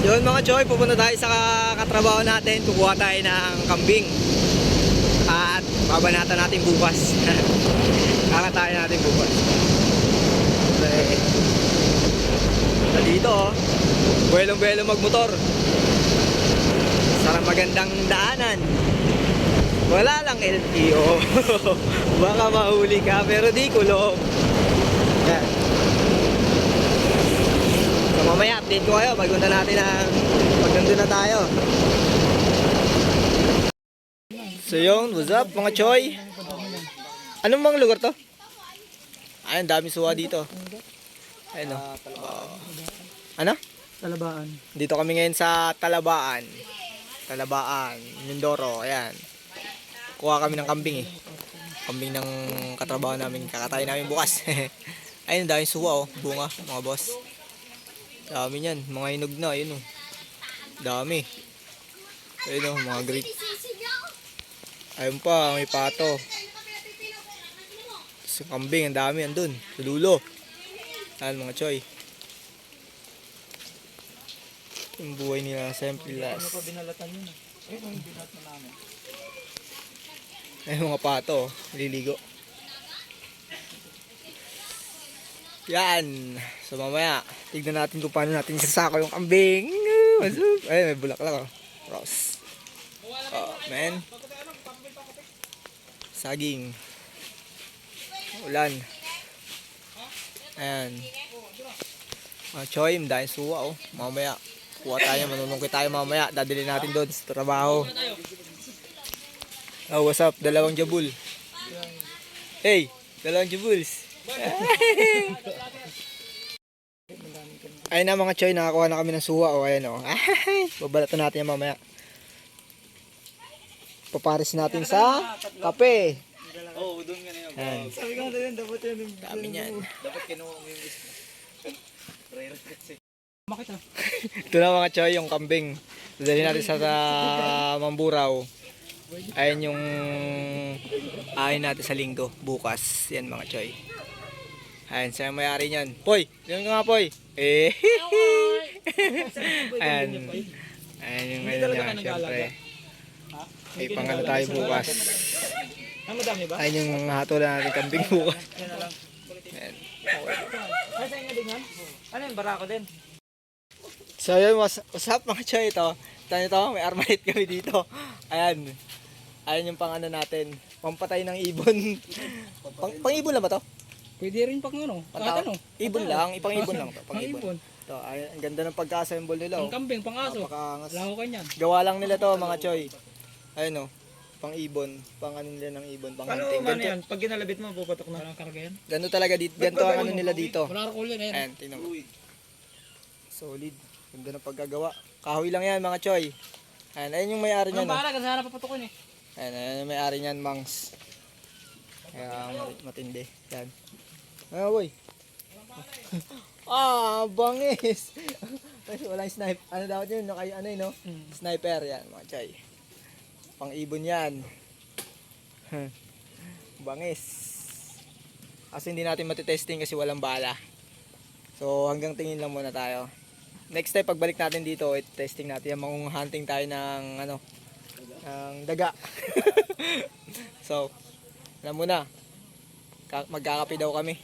Yun mga choy, pupunta tayo sa katrabaho natin. Kukuha tayo ng kambing. At babanatan natin bukas. Kakatayin natin bukas. Okay. Dito oh, buwelong-buwelo magmotor. Sarang magandang daanan. Wala lang LTO. Baka mahuli ka pero di kulong. Yan. So mamaya update ko kayo pagpunta natin pag nandun na tayo. So yun, what's up mga choy? Anong mga lugar to? Ayun, dami suwa dito. Ayun o. Ano? Talabaan. Dito kami ngayon sa Talabaan. Talabaan, Mindoro, ayan. Kuha kami ng kambing eh. Kambing ng katrabaho namin, kakatayin namin bukas. Ayun, dami suwa oh, bunga, mga boss. Dami niyan, mga hinog na, ayun oh. Dami. Ayun oh, mga grape. Ayun pa, may pato. Sa kambing, ang dami andun, sa dulo. Ayan mga choy. Yung buhay nila, simple last. Ano pa binalatan yun? Ayun, binalatan namin. Ayun mga pato, liligo. Yan. So mamaya, tignan natin kung paano natin sasako yung kambing. Ay, may bulaklak oh. Rose. Oh, man. Saging. Ulan. Ayan. Choy, dahil suwa oh. Mamaya, kuha tayo, manunungkit tayo mamaya. Dadali natin doon sa trabaho. Oh, what's up? Dalawang jabul. Hey, dalawang jabuls. Ayun na mga choy, nakakuha na kami ng suwa oh. Ayan oh. Babalatan natin yan mamaya. Paparis natin sa kape. Oo, doon nga na Ayan. sabi ko na yun, dapat yun. Dami niyan. Dapat kinuha mo yung gusto. Bakit ah? Ito na mga choy, yung kambing. Dadali natin sa Mamburao. Ayan yung ahin natin sa linggo, bukas. Yan mga choy. Ayan, siya may-ari niyan. Poy! Yan nga Poy! Eh! Ayan. Ayan yung ano niya, syempre. May pangano tayo bukas. Ang madami ba? Ayan yung hatulan natin kambing bukas. Yan na lang. Ayan. Ay, sa'yo nga din yan? Ano yun, barako din? So yun, what's up mga choy ito? Ito, may armalite kami dito. Ayan. Ayan yung pangano natin. Pampatay ng ibon. Pang-ibon lang ba to? Pwede rin pang ano? Kahit ano? Ibon lang, ipang-ibon lang to. Pang-ibon. Pang-ibon. Ito, ayan, ang ganda ng pagka-assemble nila. Pang kambing, pang aso. Napakaangas. Lango ka niyan. Gawa lang nila to mga choy. Ayun oh, pang-ibon, pang ano nila ng ibon, pang Ano hunting. ano yan? Pag ginalabit mo, pupatok na. Walang karga yan? Ganito talaga dito, ganito ang ano nila dito. Wala rakol yan. Ayan, tingnan mo. Solid. Ganda ng paggagawa. Kahoy lang yan mga choy. Ayan, ayun yung may-ari niyan. Anong Oh. bahala? Kasi sana papatukin eh. Ayan, ayun yung may-ari niyan, Mangs. Kaya matindi. Yan. Ah, boy. Bangis. Walang snipe. Ano dapat yun? Ano yun, no? Sniper yan, mga choy. Pang-ibon yan. Bangis. Kasi hindi natin matitesting kasi walang bala. So hanggang tingin lang muna tayo. Next time pagbalik natin dito, testing natin yung hunting tayo ng ano, ng daga. So, alam mo na. Magkakape daw kami.